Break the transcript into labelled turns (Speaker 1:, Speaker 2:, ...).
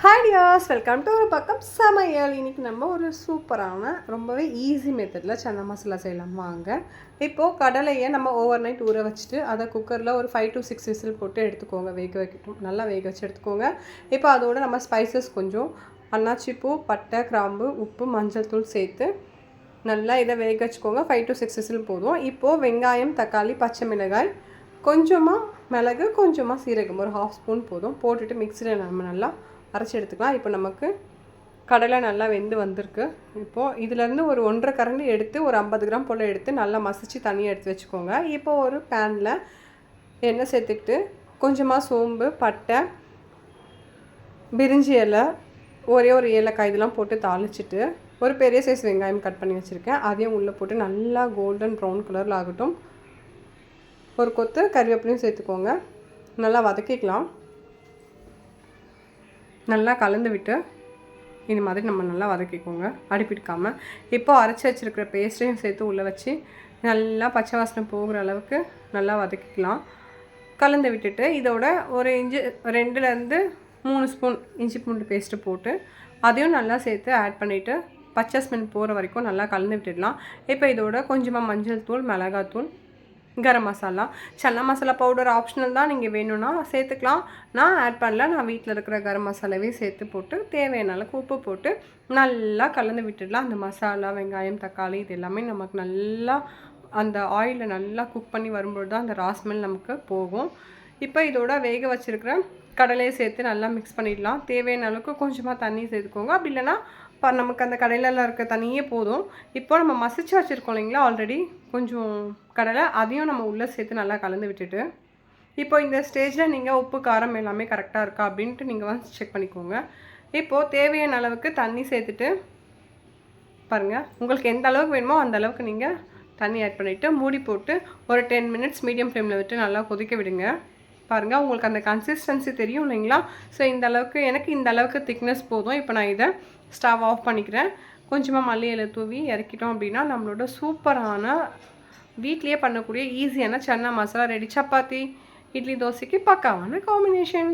Speaker 1: Hi tears, welcome to ஒரு பக்கம் சமையல். இன்றைக்கி நம்ம ஒரு சூப்பரான ரொம்பவே ஈஸி மெத்தடில் சன்னா மசாலா செய்யலாம் வாங்க. இப்போது கடலையை நம்ம ஓவர் நைட் ஊற வச்சுட்டு அதை குக்கரில் ஒரு 5 to 6 விசில் போட்டு எடுத்துக்கோங்க. வேக வைக்கட்டும், நல்லா வேக வச்சு எடுத்துக்கோங்க. இப்போ அதோடு நம்ம ஸ்பைசஸ் கொஞ்சம் அன்னாச்சிப்பூ, பட்டை, கிராம்பு, உப்பு, மஞ்சள் தூள் சேர்த்து நல்லா இதை வேக வச்சுக்கோங்க. 5 to 6 விசில் போதும். இப்போது வெங்காயம், தக்காளி, பச்சை மிளகாய், கொஞ்சமாக மிளகு, கொஞ்சமாக சீரகம், ஒரு 1/2 ஸ்பூன் போதும் போட்டுட்டு மிக்சியில் நம்ம நல்லா அரைச்சி எடுத்துக்கலாம். இப்போ நமக்கு கடலை நல்லா வெந்து வந்திருக்கு. இப்போது இதிலேருந்து ஒரு 1.5 கரண்டி எடுத்து ஒரு 50 கிராம் போல் எடுத்து நல்லா மசிச்சு தனியாக எடுத்து வச்சுக்கோங்க. இப்போது ஒரு பேனில் எண்ணெய் சேர்த்துக்கிட்டு கொஞ்சமாக சோம்பு, பட்டை, பிரிஞ்சி இலை, ஒரே ஒரு ஏலக்காய் இதெல்லாம் போட்டு தாளிச்சிட்டு ஒரு பெரிய சைஸ் வெங்காயம் கட் பண்ணி வச்சுருக்கேன், அதையும் உள்ளே போட்டு நல்லா கோல்டன் ப்ரௌன் கலரில் ஆகட்டும். ஒரு கொத்து கறிவேப்பிலையும் சேர்த்துக்கோங்க. நல்லா வதக்கிக்கலாம். நல்லா கலந்து விட்டு இது மாதிரி நம்ம நல்லா வதக்கிக்கோங்க, அடுப்பிடிக்காமல். இப்போது அரைச்சி வச்சுருக்கிற பேஸ்ட்டையும் சேர்த்து உள்ளே வச்சு நல்லா பச்சை வாசனை போகிற அளவுக்கு நல்லா வதக்கிக்கலாம். கலந்து விட்டுட்டு இதோட ஒரு 2 to 3 ஸ்பூன் இஞ்சி பூண்டு பேஸ்ட்டு போட்டு அதையும் நல்லா சேர்த்து ஆட் பண்ணிவிட்டு பச்சை ஸ்மெல் போகிற வரைக்கும் நல்லா கலந்து விட்டுடலாம். இப்போ இதோட கொஞ்சமாக மஞ்சள் தூள், மிளகாத்தூள், கரம் மசாலா, சன்னா மசாலா பவுடர் ஆப்ஷனல் தான், நீங்கள் வேணும்னா சேர்த்துக்கலாம். நான் ஆட் பண்ணல, நான் வீட்டில் இருக்கிற கரம் மசாலாவே சேர்த்து போட்டு தேவையான அளவுக்கு உப்பு போட்டு நல்லா கலந்து விட்டுடலாம். அந்த மசாலா, வெங்காயம், தக்காளி இது எல்லாமே நமக்கு நல்லா அந்த ஆயிலில் நல்லா குக் பண்ணி வரும்போது தான் அந்த ராஸ்மெல் நமக்கு போகும். இப்போ இதோட வேக வச்சுருக்கிற கடலையை சேர்த்து நல்லா மிக்ஸ் பண்ணிடலாம். தேவையான அளவுக்கு கொஞ்சமாக தண்ணி சேர்த்துக்கோங்க. அப்படி இல்லைன்னா நமக்கு அந்த கடையிலலாம் இருக்க தண்ணியே போதும். இப்போ நம்ம மசிச்சு வச்சுருக்கோம் இல்லைங்களா ஆல்ரெடி கொஞ்சம் கடலை, அதையும் நம்ம உள்ளே சேர்த்து நல்லா கலந்து விட்டுட்டு இப்போ இந்த ஸ்டேஜில் நீங்கள் உப்பு, காரம் எல்லாமே கரெக்டாக இருக்கா அப்படின்ட்டு நீங்கள் வந்து செக் பண்ணிக்கோங்க. இப்போது தேவையான அளவுக்கு தண்ணி சேர்த்துட்டு பாருங்கள், உங்களுக்கு எந்த அளவுக்கு வேணுமோ அந்த அளவுக்கு நீங்கள் தண்ணி ஆட் பண்ணிவிட்டு மூடி போட்டு ஒரு 10 மினிட்ஸ் மீடியம் ஃப்ளேமில் விட்டு நல்லா கொதிக்க விடுங்க. பாருங்கள், உங்களுக்கு அந்த கன்சிஸ்டன்சி தெரியும் இல்லைங்களா. ஸோ இந்த அளவுக்கு எனக்கு இந்த அளவுக்கு திக்னஸ் போதும். இப்போ நான் இதை ஸ்டவ் ஆஃப் பண்ணிக்கிறேன். கொஞ்சமாக மல்லி இலை தூவி இறக்கிட்டோம் அப்படின்னா நம்மளோட சூப்பரான வீட்லேயே பண்ணக்கூடிய ஈஸியான சன்னா மசாலா ரெடி. சப்பாத்தி, இட்லி, தோசைக்கு பக்காவான காம்பினேஷன்.